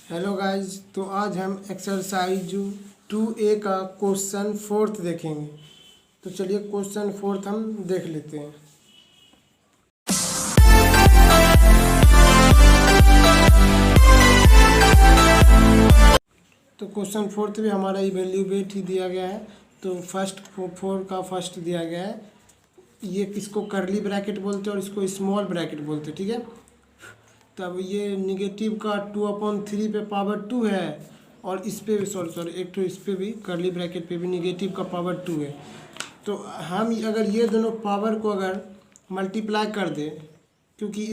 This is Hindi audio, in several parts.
हेलो गाइस, तो आज हम एक्सरसाइज 2A का क्वेश्चन फोर्थ देखेंगे। तो चलिए क्वेश्चन फोर्थ हम देख लेते हैं। तो क्वेश्चन फोर्थ में हमारा इवेल्यूएट ही दिया गया है। तो फर्स्ट फोर का फर्स्ट दिया गया है। ये इसको करली ब्रैकेट बोलते हैं और इसको स्मॉल ब्रैकेट बोलते हैं, ठीक है। तब ये निगेटिव का 2/3 पे पावर 2 है और इस पे भी सॉरी एक तो इस पे भी करली ब्रैकेट पे भी निगेटिव का पावर 2 है। तो हम अगर ये दोनों पावर को अगर मल्टीप्लाई कर दें, क्योंकि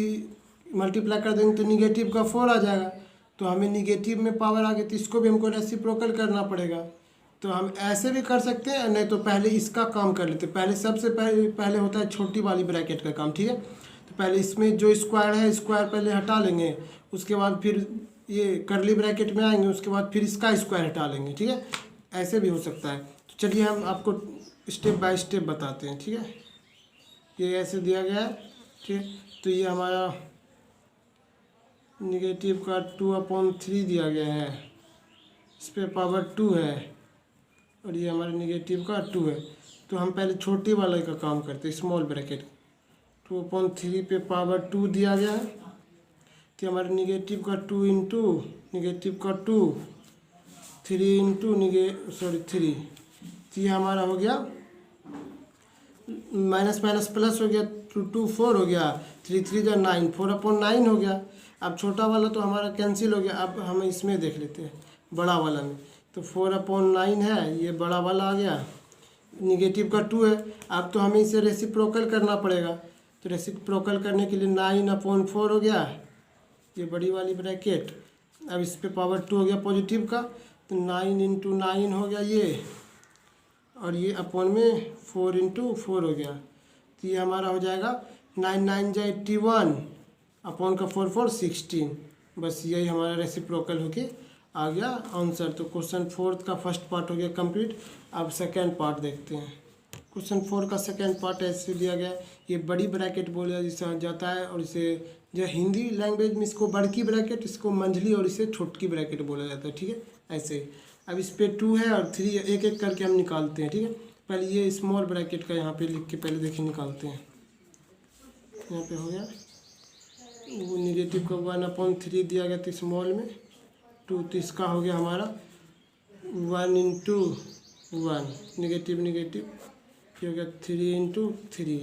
मल्टीप्लाई कर देंगे तो निगेटिव का 4 आ जाएगा। तो हमें निगेटिव में पावर आ गई तो इसको भी हमको रेसिप्रोकल करना पड़ेगा। तो हम ऐसे भी कर सकते हैं, नहीं तो पहले इसका काम कर लेते हैं। पहले सबसे पहले होता है छोटी वाली ब्रैकेट का काम, ठीक है। तो पहले इसमें जो स्क्वायर है स्क्वायर पहले हटा लेंगे, उसके बाद फिर ये करली ब्रैकेट में आएंगे, उसके बाद फिर इसका स्क्वायर हटा लेंगे, ठीक है। ऐसे भी हो सकता है। तो चलिए हम आपको स्टेप बाय स्टेप बताते हैं, ठीक है। ये ऐसे दिया गया है, ठीक है। तो ये हमारा निगेटिव का 2/3 दिया गया है, इस पर पावर 2 है और ये हमारे निगेटिव का 2 है। तो हम पहले छोटे वाले का काम करते हैं, स्मॉल ब्रैकेट। 2/3 पे पावर 2 दिया गया है, तो हमारे निगेटिव का 2 इंटू निगेटिव का 2 3 इंटू 3। तो ये हमारा हो गया माइनस माइनस प्लस हो गया, 2 4 हो गया, 3 3 जा 9, 4/9 हो गया। अब छोटा वाला तो हमारा कैंसिल हो गया। अब हम इसमें देख लेते हैं बड़ा वाला में। तो 4/9 है, ये बड़ा वाला आ गया, निगेटिव का 2 है। अब तो हमें इसे रेसिप्रोकल करना पड़ेगा। तो रेसिप्रोकल करने के लिए 9/4 हो गया, ये बड़ी वाली ब्रैकेट। अब इस पे पावर 2 हो गया पॉजिटिव का, तो 9 इंटू 9 हो गया ये, और ये अपॉन में 4 इंटू 4 हो गया। तो ये हमारा हो जाएगा 9 9 जा 81 अपॉन का 4 4 16। बस यही हमारा रेसिप्रोकल होके आ गया आंसर। तो क्वेश्चन फोर्थ का फर्स्ट पार्ट हो गया कंप्लीट। अब सेकेंड पार्ट देखते हैं। क्वेश्चन 4 का सेकेंड पार्ट ऐसे दिया गया है, ये बड़ी ब्रैकेट बोला जाता है, और इसे जो हिंदी लैंग्वेज में इसको बड़की ब्रैकेट, इसको मंझली, और इसे छोटकी ब्रैकेट बोला जाता है, ठीक है। ऐसे ही अब इस पे 2 है और 3 एक एक करके हम निकालते हैं, ठीक है। पहले ये स्मॉल ब्रैकेट का यहाँ पे लिख के पहले देखिए निकालते हैं। यहाँ पे हो गया वो निगेटिव का 1/3 दिया गया था स्मॉल में 2, तो इसका हो गया हमारा 1 इंटू 1 निगेटिव निगेटिव, ये हो गया 3 इंटू 3।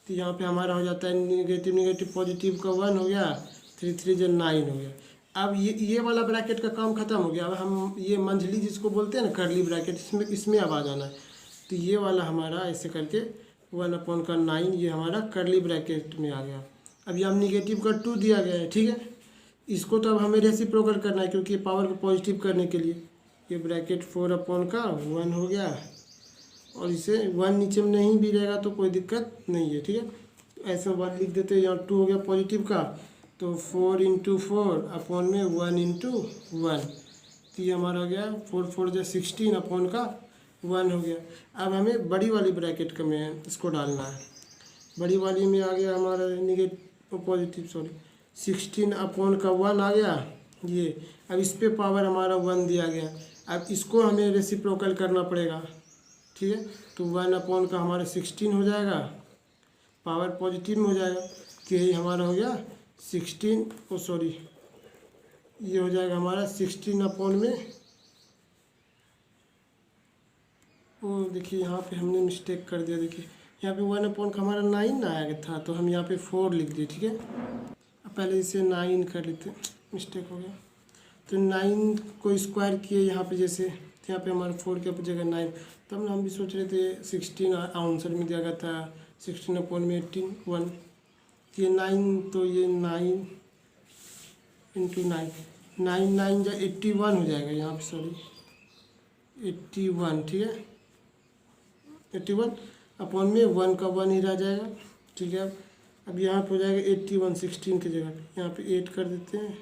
तो यहाँ पे हमारा हो जाता है निगेटिव निगेटिव पॉजिटिव का 1 हो गया, 3 3 जो 9 हो गया। अब ये वाला ब्रैकेट का काम खत्म हो गया। अब हम ये मंझली जिसको बोलते हैं ना करली ब्रैकेट, इसमें अब आ जाना है। तो ये वाला हमारा ऐसे करके 1/9 ये हमारा करली ब्रैकेट में आ गया। अब ये हम निगेटिव का 2 दिया गया है, ठीक है। इसको तो अब हमें रेसिप्रोकल करना है, क्योंकि पावर को पॉजिटिव करने के लिए ये ब्रैकेट 4/1 हो गया, और इसे 1 नीचे में नहीं भी रहेगा तो कोई दिक्कत नहीं है, ठीक है। तो ऐसे 1 लिख देते हैं, यहाँ 2 हो गया पॉजिटिव का, तो 4 इंटू 4 अपॉन में 1 इंटू 1। तो ये हमारा हो गया 4 4 जो 16 अपॉन का 1 हो गया। अब हमें बड़ी वाली ब्रैकेट का में इसको डालना है। बड़ी वाली में आ गया हमारा निगेटिव पॉजिटिव 16 अपॉन का 1 आ गया ये। अब इस पे पावर हमारा 1 दिया गया। अब इसको हमें रेसिप्रोकल करना पड़ेगा, ठीक है। तो 1/, का हमारा 16 हो जाएगा, पावर पॉजिटिव में हो जाएगा, तो यही हमारा हो गया 16 ये हो जाएगा हमारा 16 में वो देखिए यहाँ पे हमने मिस्टेक कर दिया। देखिए यहाँ पे 1/, का हमारा 9 ना आया था, तो हम यहाँ पे 4 लिख दिए, ठीक है। अब पहले इसे 9 कर लेते, मिस्टेक हो गया। तो 9 को स्क्वायर किए यहाँ पे, जैसे यहाँ पे हमारा 4 के जगह 9, तब ना हम भी सोच रहे थे 16 आंसर में दिया गया था 16/18 ये 9, तो ये 9 इंटू 9 9 9 जा 81 हो जाएगा यहाँ पे, 81, ठीक है। 81 में 1 का 1 ही रह जाएगा, ठीक है। अब यहाँ पे हो जाएगा 81 16 की जगह पे, यहाँ पे 8 कर देते हैं,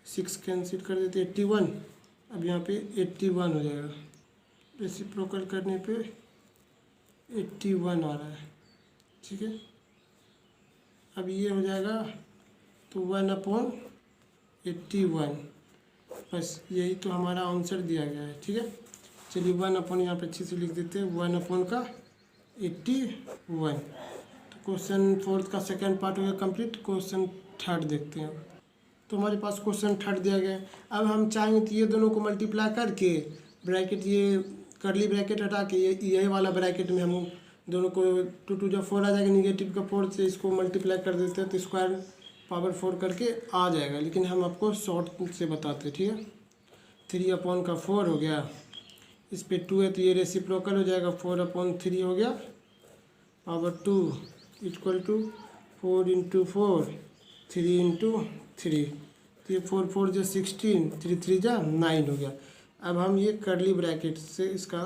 6 कैंसिल कर देते हैं, 81। अब यहाँ पे 81 हो जाएगा, रेसिप्रोकल करने पे 81 आ रहा है, ठीक है। अब ये हो जाएगा तो 1/81 81। बस यही तो हमारा आंसर दिया गया है। ठीक है, चलिए 1 यहाँ पे अच्छे से लिख देते हैं, 1 का 81। तो क्वेश्चन फोर्थ का सेकंड पार्ट हो गया कंप्लीट। क्वेश्चन थर्ड देखते हैं। तो हमारे पास क्वेश्चन थर्ड दिया गया है। अब हम चाहेंगे तो ये दोनों को मल्टीप्लाई करके ब्रैकेट, ये करली ब्रैकेट हटा के यही वाला ब्रैकेट में हम दोनों को 2 2 जब 4 आ जाएगा, निगेटिव का 4 से इसको मल्टीप्लाई कर देते हैं तो स्क्वायर पावर 4 करके आ जाएगा। लेकिन हम आपको शॉर्ट से बताते हैं। ठीक है, 3/4 हो गया, इस पे 2 है तो ये रेसिप्रोकल हो जाएगा, 4/3 हो गया पावर 2 इक्वल टू 4 × 4 3 × 3। तो ये 4 4 जो 16, 3 3 जा 9 हो गया। अब हम ये करली ब्रैकेट से इसका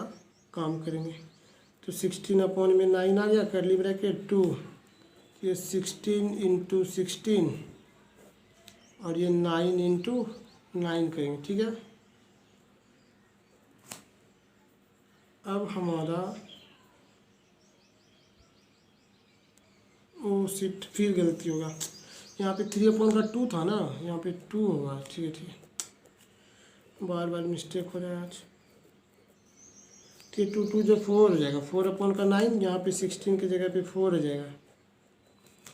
काम करेंगे। तो 16 में 9 आ गया, करली ब्रैकेट 2, ये 16 × 16 और ये 9 × 9 करेंगे। ठीक है, अब हमारा ओ शिफ्ट फिर गलती होगा, यहाँ पे 3/2 था ना, यहाँ पे 2 होगा। ठीक है, ठीक है, बार बार मिस्टेक हो रहा है आज। ठीक, 2 2 जो 4 हो जाएगा, 4/9, यहाँ पे 16 की जगह पे 4 हो जाएगा,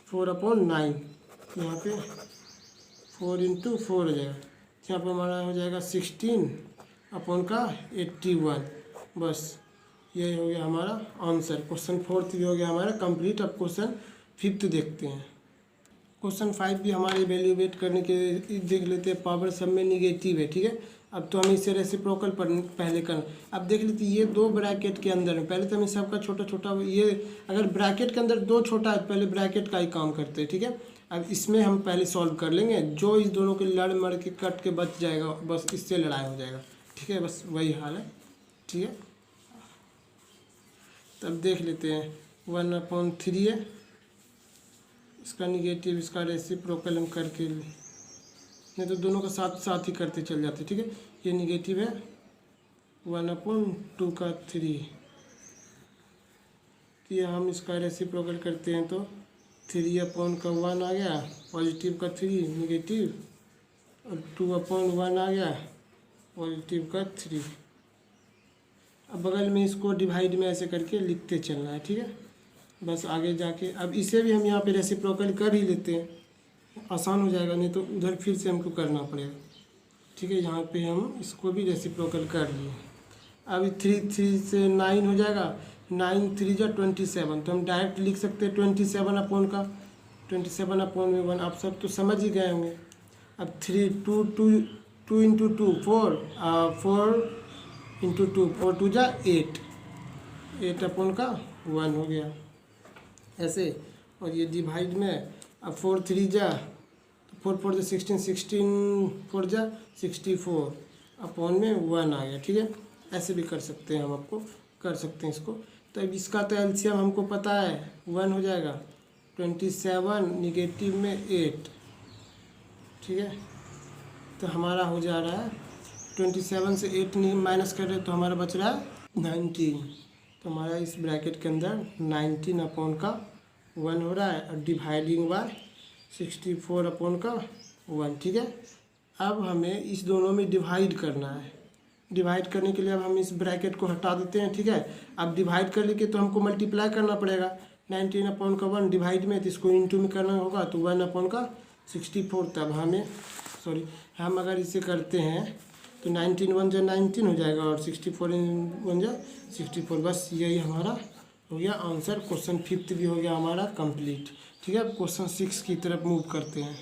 4/9, यहाँ पे 4 × 4 हो जाएगा, यहाँ पे हमारा हो जाएगा 16/81। बस यही हो गया हमारा आंसर। क्वेश्चन फोर्थ भी हो गया हमारा कंप्लीट। अब क्वेश्चन फिफ्थ देखते हैं। क्वेश्चन 5 भी हमारे इवेल्युएट करने के देख लेते हैं। पावर सब में निगेटिव है। ठीक है, अब तो हमें इसे रेसिप्रोकल पर पहले करना। अब देख लेते ये दो ब्रैकेट के अंदर है, पहले तो हमें सबका छोटा छोटा, ये अगर ब्रैकेट के अंदर 2 छोटा है तो पहले ब्रैकेट का ही काम करते हैं। ठीक है, अब इसमें हम पहले सॉल्व कर लेंगे, जो इस दोनों के लड़ मड़ के कट के बच जाएगा बस इससे लड़ाई हो जाएगा। ठीक है, बस वही हाल है। ठीक है, तब देख लेते हैं 1/3 है, इसका निगेटिव इसका रेसिप्रोकल हम करके, नहीं तो दोनों का साथ साथ ही करते चल जाते। ठीक है, ये निगेटिव है 1/2 का 3, ये हम इसका रेसिप्रोकल करते हैं तो 3/1 आ गया, पॉजिटिव का 3 निगेटिव, और 2/1 आ गया पॉजिटिव का 3। अब बगल में इसको डिवाइड में ऐसे करके लिखते चलना है। ठीक है, बस आगे जाके अब इसे भी हम यहाँ पे रेसिप्रोकल कर ही लेते हैं, आसान हो जाएगा, नहीं तो उधर फिर से हमको करना पड़ेगा। ठीक है, यहाँ पे हम इसको भी रेसिप्रोकल कर लिए। अब 3 3 से 9 हो जाएगा, 9 3 जा 27, तो हम डायरेक्ट लिख सकते हैं 27/1। आप सब तो समझ ही गए होंगे। अब 3 2 2 2 × 2 4 4 × 2 4 2 जा 8, 8/1 हो गया ऐसे। और ये डिवाइड में अब 4 3 जा, 4 4 जा 16, 16 4 जा 64/1 आ गया। ठीक है, ऐसे भी कर सकते हैं, हम आपको कर सकते हैं इसको। तो अब इसका तो एलसीएम हमको पता है 1 हो जाएगा, 27 निगेटिव में 8। ठीक है, तो हमारा हो जा रहा है 27 से 8 माइनस कर रहे तो हमारा बच रहा है 19। तो हमारा इस ब्रैकेट के अंदर 19/1 हो रहा है, और डिवाइडिंग बाय 64/1। ठीक है, अब हमें इस दोनों में डिवाइड करना है। डिवाइड करने के लिए अब हम इस ब्रैकेट को हटा देते हैं। ठीक है, अब डिवाइड कर लेके तो हमको मल्टीप्लाई करना पड़ेगा 19/1 डिवाइड में, तो इसको इंटू में करना होगा, तो 1/64। तब हमें हम अगर इसे करते हैं तो 19 1 जा 19 हो जाएगा, और 64 1 जा 64। बस यही हमारा हो गया आंसर। क्वेश्चन फिफ्थ भी हो गया हमारा कंप्लीट। ठीक है, अब क्वेश्चन 6 की तरफ मूव करते हैं।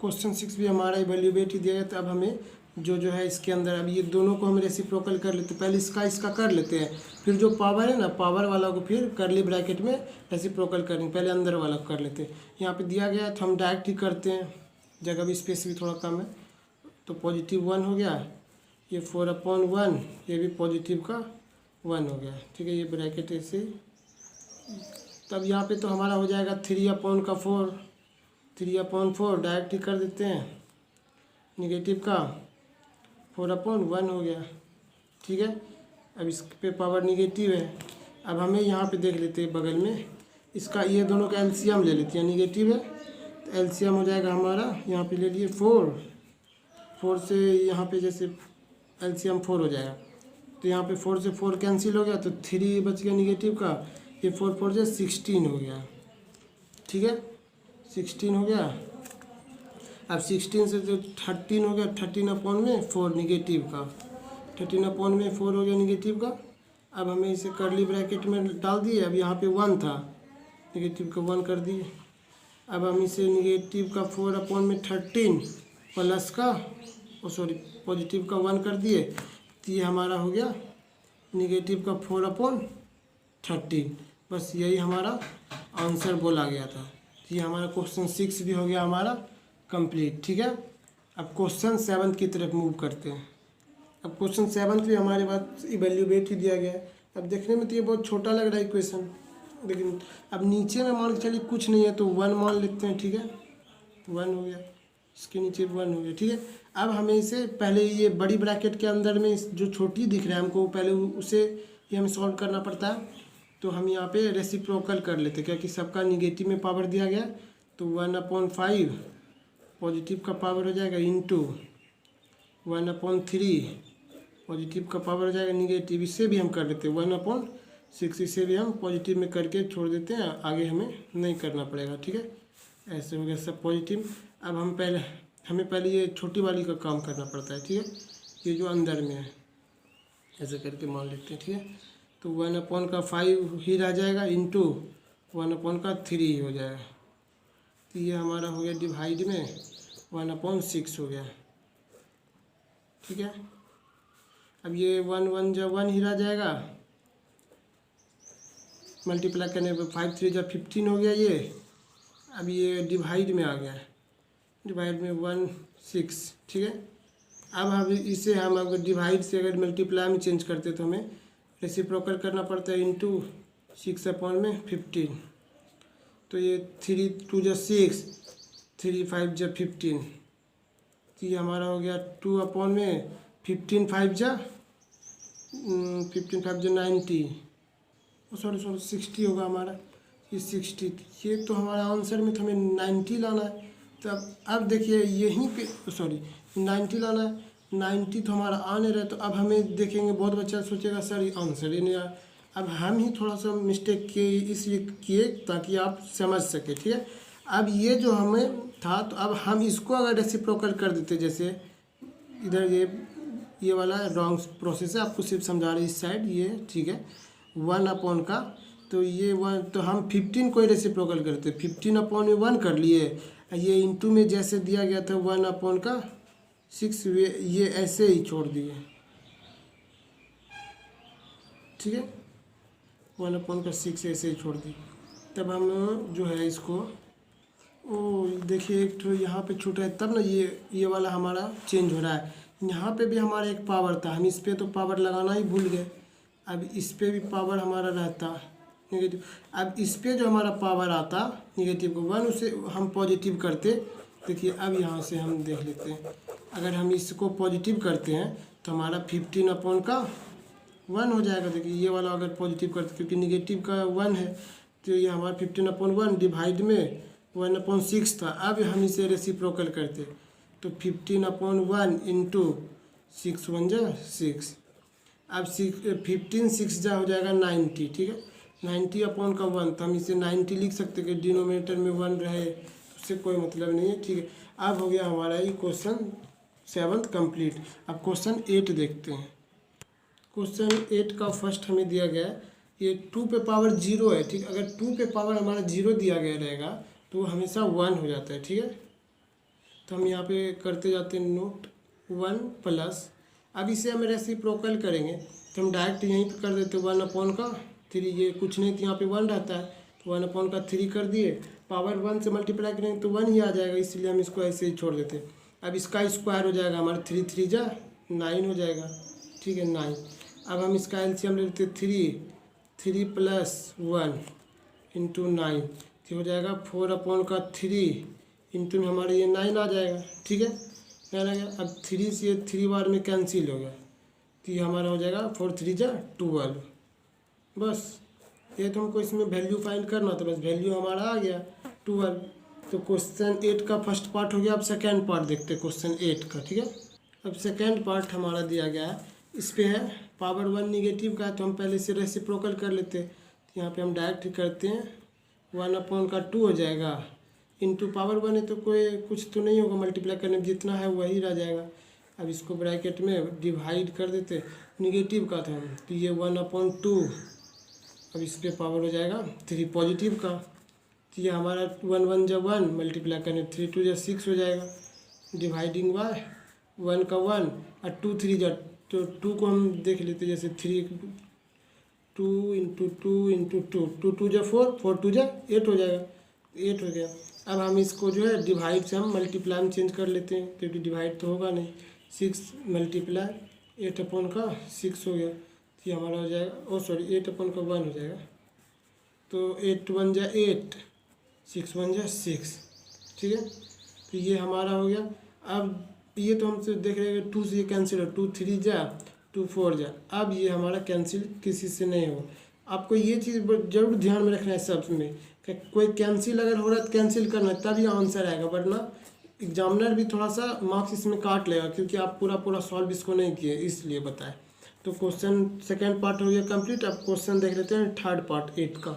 क्वेश्चन 6 भी हमारा इवेल्युएट ही दिया गया। तो अब हमें जो है इसके अंदर, अब ये दोनों को हम रेसिप्रोकल कर लेते हैं। पहले इसका कर लेते हैं, फिर जो पावर है ना, पावर वाला को फिर करली ब्रैकेट में रेसिप्रोकल करेंगे। पहले अंदर वाला कर लेते हैं। यहाँ पे दिया गया है तो हम डायरेक्ट ही करते हैं, जगह भी स्पेस भी थोड़ा कम है। तो +1 हो गया, ये 4/1, ये भी पॉजिटिव का 1 हो गया। ठीक है, ये ब्रैकेट ऐसे। तब यहाँ पे तो हमारा हो जाएगा 3/4, 3/4 डायरेक्ट ही कर देते हैं, निगेटिव का 4/1 हो गया। ठीक है, अब इस पे पावर निगेटिव है। अब हमें यहाँ पे देख लेते हैं बगल में इसका, ये दोनों का एलसीएम ले लेते हैं, निगेटिव है तो एलसीएम हो जाएगा हमारा, यहाँ पे ले लिए 4 4 से यहाँ पे जैसे एलसीएम 4 हो जाएगा, तो यहाँ पे 4 से 4 कैंसिल हो गया, तो 3 बच गया निगेटिव का। ये 4 4 से 16 हो गया, ठीक है, 16 हो गया। अब 16 से जो 13 हो गया, 13/4 निगेटिव का, 13/4 हो गया निगेटिव का। अब हमें इसे कर्ली ब्रैकेट में डाल दिए। अब यहाँ पे 1 था, निगेटिव का 1 कर दिए। अब हम इसे निगेटिव का 4/13 प्लस का पॉजिटिव का 1 कर दिए, तो ये हमारा हो गया निगेटिव का 4/13। बस यही हमारा आंसर बोला गया था। तो ये हमारा क्वेश्चन 6 भी हो गया हमारा कंप्लीट, ठीक है। अब क्वेश्चन 7 की तरफ मूव करते हैं। अब क्वेश्चन 7 भी हमारे पास इवेल्यूएट ही दिया गया है। अब देखने में तो ये बहुत छोटा लग रहा है क्वेश्चन, लेकिन अब नीचे में मान के चलिए कुछ नहीं है तो 1 मान लेते हैं, ठीक है, 1 हो गया, इसके नीचे 1 हो गया, ठीक है। अब हमें इसे पहले ये बड़ी ब्रैकेट के अंदर में जो छोटी दिख रहा है हमको, पहले उसे ये हमें सॉल्व करना पड़ता है। तो हम यहाँ पे रेसिप्रोकल कर लेते हैं, क्योंकि सबका निगेटिव में पावर दिया गया। तो 1/5 पॉजिटिव का पावर हो जाएगा इंटू 1/3 पॉजिटिव का पावर हो जाएगा निगेटिव। इससे भी हम कर लेते हैं 1/6, इसे भी हम पॉजिटिव में करके छोड़ देते हैं, आगे हमें नहीं करना पड़ेगा, ठीक है। ऐसे हो गया सब पॉजिटिव। अब हमें पहले ये छोटी वाली का काम करना पड़ता है, ठीक है, ये जो अंदर में है, ऐसे करके मान लेते हैं, ठीक है। तो 1/5 ही रह जाएगा इंटू 1/3 हो जाएगा। तो ये हमारा हो गया डिवाइड में 1/6 हो गया, ठीक है। अब ये 1 1 जब 1 ही रह जाएगा, मल्टीप्लाई करने पर 5 3 जब 15 हो गया ये। अब ये डिवाइड में आ गया, डिवाइड में 1 6, ठीक है। अब इसे हम अगर डिवाइड से अगर मल्टीप्लाई में चेंज करते तो हमें रेसिप्रोकल करना पड़ता है इंटू 6/15। तो ये 3 2 जा 6, 3 5 जा 15, तो ये हमारा हो गया 2/15 5 जा 90, सॉरी 60 होगा हमारा, ये 60। ये तो हमारा आंसर में तो हमें 90 लाना है। तो अब देखिए यहीं पे 90 लाना है, 90 तो हमारा आ नहीं रहा है। तो अब हमें देखेंगे, बहुत बच्चा सोचेगा सर ये आंसर ही नहीं आया। अब हम ही थोड़ा सा मिस्टेक किए, इसलिए किए ताकि आप समझ सके, ठीक है। अब ये जो हमें था, तो अब हम इसको अगर रेसिप्रोकल कर देते, जैसे इधर ये वाला रॉन्ग प्रोसेस है, आपको सिर्फ समझा रहे इस साइड, ये ठीक है 1 का। तो ये 1, तो हम 15 को ही रेसिप्रोकल करते, 15/1 कर लिए। ये इंटू में जैसे दिया गया था 1/6, ये ऐसे ही छोड़ दिए, ठीक है, 1/6 ऐसे ही छोड़ दिए। तब हम जो है इसको, ओ देखिए एक तो यहाँ पे छूटा है, तब ना ये वाला हमारा चेंज हो रहा है। यहाँ पे भी हमारा एक पावर था, हम इस पर तो पावर लगाना ही भूल गए। अब इस पर भी पावर हमारा रहता नेगेटिव। अब इस पर जो हमारा पावर आता निगेटिव को 1, उसे हम पॉजिटिव करते। देखिए अब यहाँ से हम देख लेते हैं, अगर हम इसको पॉजिटिव करते हैं तो हमारा 15/1 हो जाएगा। देखिए ये वाला अगर पॉजिटिव करते, क्योंकि निगेटिव का 1 है, तो ये हमारा 15/1 डिवाइड में 1/6 था। अब हम इसे रेसिप्रोकल करते, तो 15/1 इंटू 6 1 जा 6। अब 15 6 जा हो जाएगा 90, ठीक है, 90/1, तो हम इसे 90 लिख सकते कि डिनोमिनेटर में 1 रहे, उससे कोई मतलब नहीं है, ठीक है। अब हो गया हमारा ये क्वेश्चन 7 कंप्लीट। अब क्वेश्चन 8 देखते हैं। क्वेश्चन 8 का फर्स्ट हमें दिया गया है, ये 2 पे पावर 0 है, ठीक। अगर 2 पे पावर हमारा 0 दिया गया रहेगा तो वो हमेशा 1 हो जाता है, ठीक है। तो हम यहाँ पे करते जाते हैं नोट 1 प्लस। अब इसे हम रेसिप्रोकल करेंगे तो हम डायरेक्ट यहीं पे कर देते 1/3, ये कुछ नहीं तो यहाँ पे 1 रहता है, तो 1/3 कर दिए। पावर 1 से मल्टीप्लाई करेंगे तो 1 ही आ जाएगा, इसलिए हम इसको ऐसे ही छोड़ देते। अब इसका स्क्वायर हो जाएगा हमारा 3 3 जा 9 हो जाएगा, ठीक है 9। अब हम इसका एलसीएम ले लेते 3 + 1 इंटू 9, तो हो जाएगा 4/3 इंटू में हमारे ये 9 आ जाएगा, ठीक है 9 आ गया। अब 3 से 3 बार में कैंसिल हो गया, तो ये हमारा हो जाएगा 4 3 जा 12। बस ये तो हमको इसमें वैल्यू फाइंड करना, तो बस वैल्यू हमारा आ गया 12। तो क्वेश्चन 8 का फर्स्ट पार्ट हो गया। अब सेकेंड पार्ट देखते हैं क्वेश्चन 8 का, ठीक है। अब सेकेंड पार्ट हमारा दिया गया है, इस पे है पावर 1 निगेटिव का, तो हम पहले से रेसिप्रोकल कर लेते हैं। तो यहाँ पे हम डायरेक्ट करते हैं, 1/2 हो जाएगा, इंटू पावर 1 है तो कोई कुछ तो नहीं होगा, मल्टीप्लाई करने में जितना है वही रह जाएगा। अब इसको ब्रैकेट में डिवाइड कर देते, निगेटिव का था तो ये 1/2, अब इस पर पावर हो जाएगा 3 पॉजिटिव का। तो ये हमारा 1 1 जब 1 मल्टीप्लाई करने 3 2 जब 6 हो जाएगा, डिवाइडिंग बाय 1 का 1 और 2 3 जब, तो 2 को हम देख लेते, जैसे 3 2 इंटू 2 इंटू 2, 2 2 जब 4 4 2 जब 8 हो जाएगा, 8 हो गया। अब हम इसको जो है डिवाइड से हम मल्टीप्लाई में चेंज कर लेते हैं, क्योंकि डिवाइड तो होगा नहीं। 6 मल्टीप्लाई 8/6 हो गया, तो ये हमारा हो जाएगा, ओ सॉरी 8/1 हो जाएगा। तो 8 1 जा 8, 6 1 जा 6, ठीक है। तो ये हमारा हो गया। अब ये तो हमसे देख रहे हैं 2 से ये कैंसिल हो, 2 3 जा 2 4 जा, अब ये हमारा कैंसिल किसी से नहीं हो। आपको ये चीज़ जरूर ध्यान में रखना है सब में, कि कोई कैंसिल अगर हो रहा है तो कैंसिल करना है, तभी आंसर आएगा, वरना एग्जामिनर भी थोड़ा सा मार्क्स इसमें काट लेगा, क्योंकि आप पूरा सॉल्व इसको नहीं किए, इसलिए बताएं। तो क्वेश्चन सेकेंड पार्ट हो गया कंप्लीट। अब क्वेश्चन देख लेते हैं थर्ड पार्ट 8 का।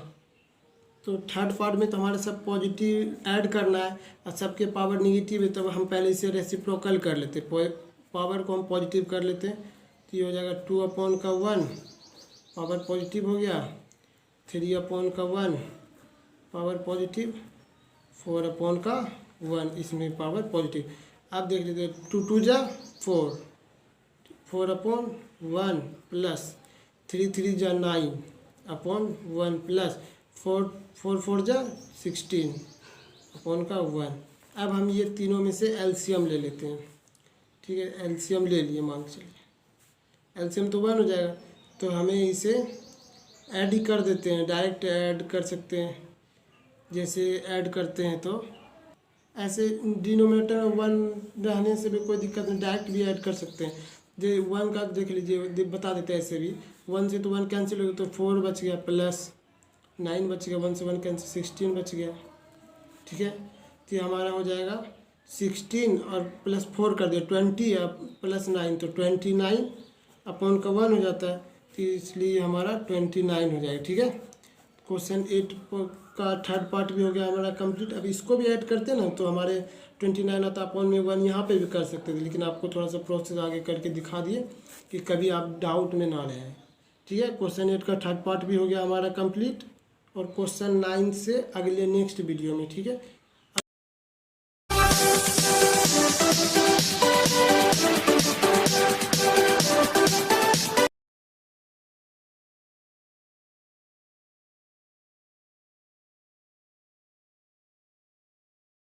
तो थर्ड पार्ट में तो हमारे सब पॉजिटिव ऐड करना है और सबके पावर निगेटिव है, तो हम पहले इसे रेसिप्रोकल कर लेते, पावर को हम पॉजिटिव कर लेते हैं। तो ये हो जाएगा 2/1 पावर पॉजिटिव हो गया, 3/1 पावर पॉजिटिव, 4/1 इसमें पावर पॉजिटिव। अब देख लेते हैं 2 2 जा 4, 4/1 प्लस 3 3 जा 9/1 प्लस 4 4 4 जा 16/1। अब हम ये तीनों में से एलसीएम ले लेते हैं, ठीक है। एलसीएम ले लिए, मान के चलिए एलसीएम तो 1 हो जाएगा, तो हमें इसे ऐड ही कर देते हैं, डायरेक्ट ऐड कर सकते हैं। जैसे ऐड करते हैं तो ऐसे डिनोमिनेटर 1 रहने से भी कोई दिक्कत नहीं, डायरेक्ट भी ऐड कर सकते हैं। जो 1 का देख लीजिए, बता देते हैं ऐसे भी, 1 से तो 1 कैंसिल हो गया, तो 4 बच गया, प्लस 9 बच गया, 1 से 1 कैंसिल, 16 बच गया, ठीक है। तो ये हमारा हो जाएगा 16 और प्लस 4 कर दिया 20 या प्लस 9, तो 29/1 हो जाता है, तो इसलिए हमारा 29 हो जाएगा, ठीक है। क्वेश्चन 8 का थर्ड पार्ट भी हो गया हमारा कंप्लीट। अब इसको भी ऐड करते हैं ना, तो हमारे 29 आता अपॉन में 1 यहाँ पे भी कर सकते थे, लेकिन आपको थोड़ा सा प्रोसेस आगे करके दिखा दिए कि कभी आप डाउट में ना रहें, ठीक है। क्वेश्चन 8 का थर्ड पार्ट भी हो गया हमारा कंप्लीट, और क्वेश्चन 9 से अगले नेक्स्ट वीडियो में, ठीक है।